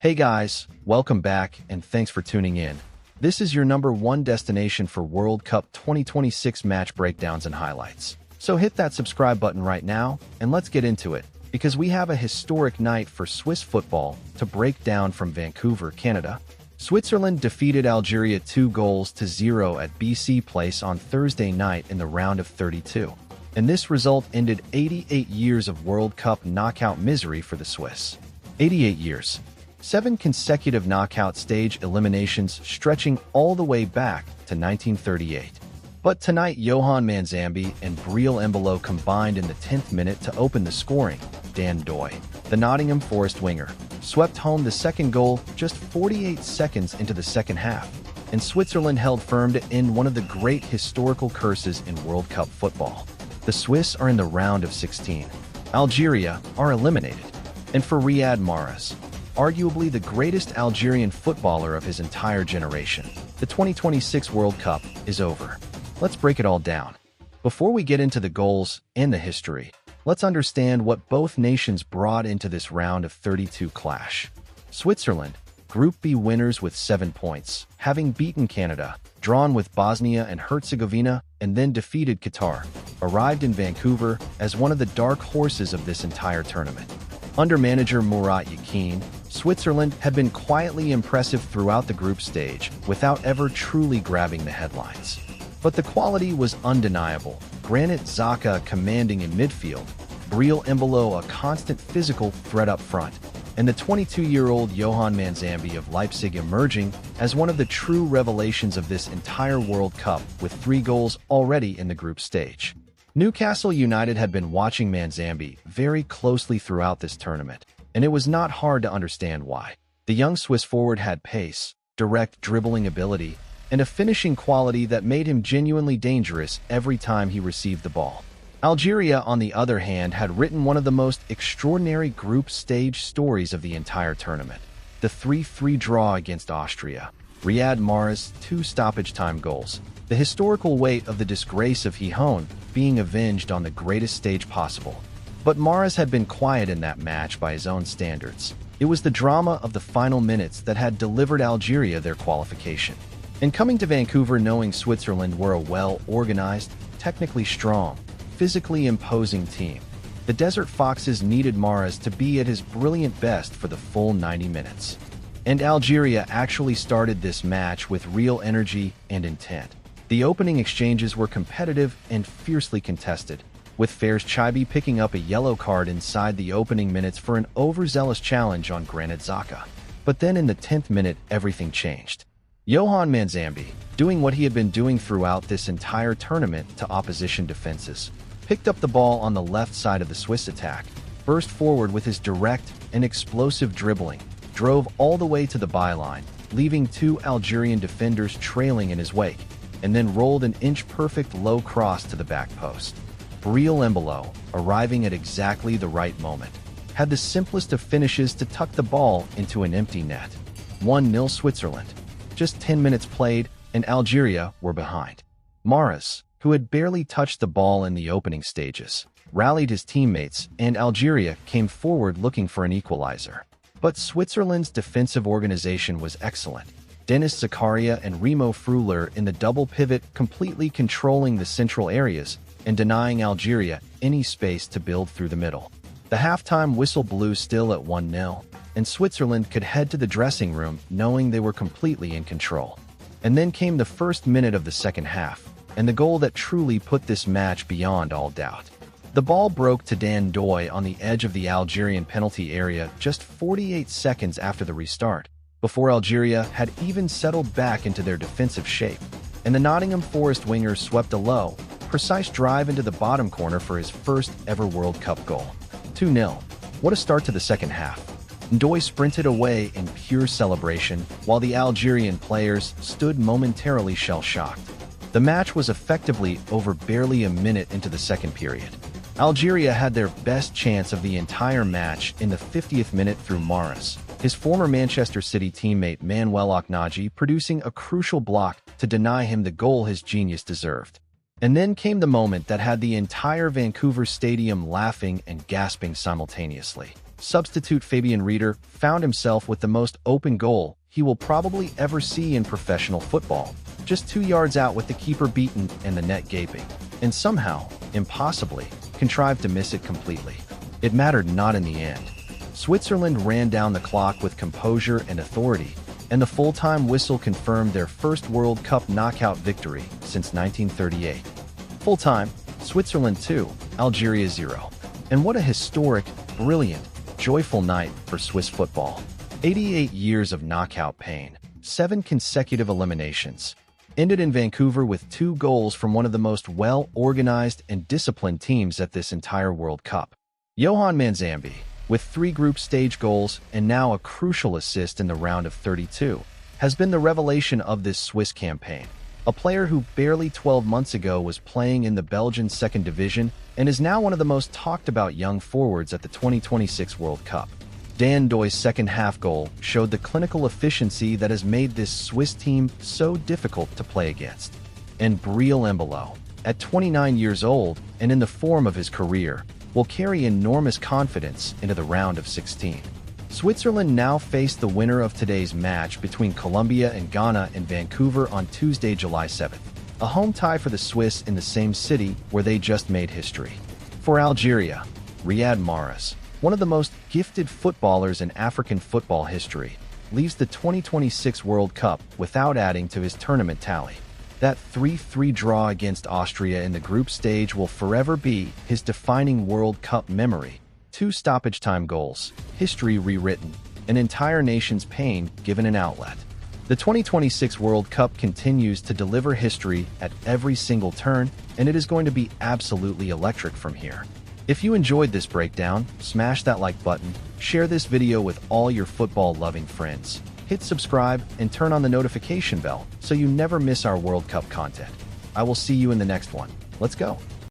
Hey guys, welcome back and thanks for tuning in. This is your number one destination for World Cup 2026 match breakdowns and highlights. So hit that subscribe button right now and let's get into it, because we have a historic night for Swiss football to break down from Vancouver, Canada. Switzerland defeated Algeria 2-0 at BC Place on Thursday night in the round of 32. And this result ended 88 years of World Cup knockout misery for the Swiss. 88 years. 7 consecutive knockout stage eliminations stretching all the way back to 1938. But tonight, Johan Manzambi and Breel Embolo combined in the 10th minute to open the scoring. Dan Doy, the Nottingham Forest winger, swept home the second goal just 48 seconds into the second half, and Switzerland held firm to end one of the great historical curses in World Cup football. The Swiss are in the round of 16. Algeria are eliminated. And for Riyad Mahrez, arguably the greatest Algerian footballer of his entire generation, the 2026 World Cup is over. Let's break it all down. Before we get into the goals and the history, let's understand what both nations brought into this round of 32 clash. Switzerland, Group B winners with 7 points, having beaten Canada, drawn with Bosnia and Herzegovina, and then defeated Qatar, arrived in Vancouver as one of the dark horses of this entire tournament. Under manager Murat Yakin, Switzerland had been quietly impressive throughout the group stage without ever truly grabbing the headlines. But the quality was undeniable. Granit Xhaka commanding in midfield, Breel Embolo a constant physical threat up front, and the 22-year-old Johan Manzambi of Leipzig emerging as one of the true revelations of this entire World Cup with 3 goals already in the group stage. Newcastle United had been watching Manzambi very closely throughout this tournament, and it was not hard to understand why. The young Swiss forward had pace, direct dribbling ability, and a finishing quality that made him genuinely dangerous every time he received the ball. Algeria, on the other hand, had written one of the most extraordinary group stage stories of the entire tournament. The 3-3 draw against Austria, Riyad Mahrez' 2 stoppage time goals, the historical weight of the disgrace of Gijón being avenged on the greatest stage possible. But Mahrez had been quiet in that match by his own standards. It was the drama of the final minutes that had delivered Algeria their qualification. And coming to Vancouver knowing Switzerland were a well-organized, technically strong, physically imposing team, the Desert Foxes needed Mahrez to be at his brilliant best for the full 90 minutes. And Algeria actually started this match with real energy and intent. The opening exchanges were competitive and fiercely contested, with Fairs Chibi picking up a yellow card inside the opening minutes for an overzealous challenge on Granit Xhaka. But then in the 10th minute, everything changed. Johan Manzambi, doing what he had been doing throughout this entire tournament to opposition defenses, picked up the ball on the left side of the Swiss attack, burst forward with his direct and explosive dribbling, drove all the way to the byline, leaving 2 Algerian defenders trailing in his wake, and then rolled an inch-perfect low cross to the back post. Breel Embolo, arriving at exactly the right moment, had the simplest of finishes to tuck the ball into an empty net. 1-0 Switzerland. Just 10 minutes played, and Algeria were behind. Mahrez, who had barely touched the ball in the opening stages, rallied his teammates, and Algeria came forward looking for an equalizer. But Switzerland's defensive organization was excellent. Dennis Zakaria and Remo Freuler in the double pivot completely controlling the central areas and denying Algeria any space to build through the middle. The halftime whistle blew still at 1-0, and Switzerland could head to the dressing room knowing they were completely in control. And then came the first minute of the second half, and the goal that truly put this match beyond all doubt. The ball broke to Dan Doy on the edge of the Algerian penalty area just 48 seconds after the restart, before Algeria had even settled back into their defensive shape, and the Nottingham Forest winger swept a low, precise drive into the bottom corner for his first ever World Cup goal. 2-0. What a start to the second half. Doy sprinted away in pure celebration, while the Algerian players stood momentarily shell-shocked. The match was effectively over barely a minute into the second period. Algeria had their best chance of the entire match in the 50th minute through Mahrez, his former Manchester City teammate Manuel Oknaji producing a crucial block to deny him the goal his genius deserved. And then came the moment that had the entire Vancouver stadium laughing and gasping simultaneously. substitute Fabian Rieder found himself with the most open goal he will probably ever see in professional football, just 2 yards out with the keeper beaten and the net gaping, and somehow, impossibly, contrived to miss it completely. It mattered not in the end. Switzerland ran down the clock with composure and authority, and the full-time whistle confirmed their first World Cup knockout victory since 1938. Full-time, Switzerland 2, Algeria 0. And what a historic, brilliant, joyful night for Swiss football. 88 years of knockout pain, 7 consecutive eliminations, ended in Vancouver with 2 goals from one of the most well-organized and disciplined teams at this entire World Cup. Johan Manzambi, with 3 group stage goals and now a crucial assist in the round of 32, has been the revelation of this Swiss campaign. A player who barely 12 months ago was playing in the Belgian second division and is now one of the most talked about young forwards at the 2026 World Cup. Dan Doy's second-half goal showed the clinical efficiency that has made this Swiss team so difficult to play against. And Breel Embolo, at 29 years old and in the form of his career, will carry enormous confidence into the round of 16. Switzerland now face the winner of today's match between Colombia and Ghana in Vancouver on Tuesday, July 7th, a home tie for the Swiss in the same city where they just made history. For Algeria, Riyad Mahrez, one of the most gifted footballers in African football history, leaves the 2026 World Cup without adding to his tournament tally. That 3-3 draw against Austria in the group stage will forever be his defining World Cup memory. 2 stoppage time goals, history rewritten, an entire nation's pain given an outlet. The 2026 World Cup continues to deliver history at every single turn, and it is going to be absolutely electric from here. If you enjoyed this breakdown, smash that like button, share this video with all your football-loving friends, hit subscribe, and turn on the notification bell so you never miss our World Cup content. I will see you in the next one. Let's go!